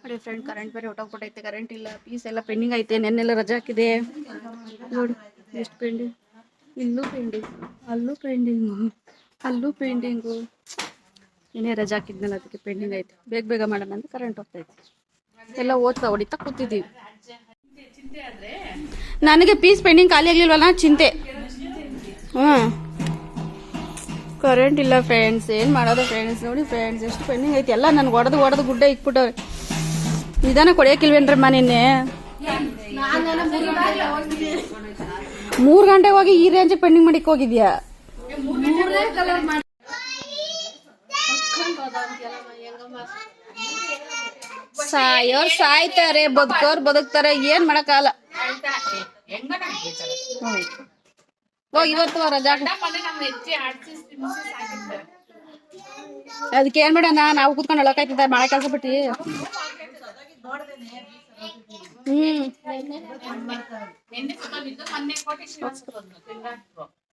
ನೋಡಿ friend current ಬೇರೆ ಹೊಟ್ಟೋಗ್ಬಿಟ್ಟೈತೆ, current ಇಲ್ಲ, ಪೀಸ್ ಎಲ್ಲ ಪೆಂಡಿಂಗ್ ಐತೆ, ನೆನ್ನೆಲ್ಲ ರಜಾ ಹಾಕಿದೆ ನೋಡಿ ಎಷ್ಟು ಪೆಂಡಿಂಗ್, ಇಲ್ಲೂ ಪೆಂಡಿಂಗ್, ಅಲ್ಲೂ ಪೆಂಡಿಂಗು, ಅಲ್ಲೂ ಪೆಂಡಿಂಗು. ಏನೇ ರಜಾ ಹಾಕಿದ್ನಲ್ಲ ಅದಕ್ಕೆ ಪೆಂಡಿಂಗ್ ಐತೆ, ಬೇಗ ಬೇಗ ಮಾಡೋಣ ಅಂತ ಕರೆಂಟ್ ಹೋಗ್ತೈತೆ, ಎಲ್ಲ ಓದ್ತಾ ಹೊಡಿತಾ ಕೂತಿದ್ದೀವಿ. ನನಗೆ ಪೀಸ್ ಪೆಂಡಿಂಗ್ ಖಾಲಿ ಆಗ್ಲಿಲ್ವಲ್ಲ ಚಿಂತೆ. ಕರೆಂಟ್ ಇಲ್ಲ ಫ್ರೆಂಡ್ಸ್, ಏನು ಮಾಡೋದು ಫ್ರೆಂಡ್ಸ್. ನೋಡಿ ಫ್ರೆಂಡ್ಸ್ ಎಷ್ಟು ಪೆಂಡಿಂಗ್ ಐತಿ, ಎಲ್ಲ ನನ್ಗೆ ಹೊಡೆದು ಗುಡ್ಡೆ ಇಕ್ಬಿಟ್ಟವ್ರೆ. ನಿಧಾನ ಕೊಡಿಯೋಕಿಲ್ವೇನ್ರಮ್ಮ ನಿನ್ನೆ 3 ಗಂಟೆಗೆ ಹೋಗಿ ಈ ರೇಂಜ್ ಪೆಂಡಿಂಗ್ ಮಾಡಿಕ್ ಹೋಗಿದ್ಯಾ? ಸಾಯೋರ್ ಸಾಯ್ತಾರೆ, ಬದುಕೋರ್ ಬದುಕ್ತಾರೆ, ಏನ್ ಮಾಡಕ್ಕಾಗಲ್ಲ. ಇವತ್ತು ರಜಾ ಅದಕ್ಕೆ ಏನ್ ಮಾಡೋಣ, ನಾವು ಕೂತ್ಕೊಂಡು ಒಳಕಾಯ್ತದ ಮಳೆ ಕೆಲಸ ಬಿಟ್ಟು.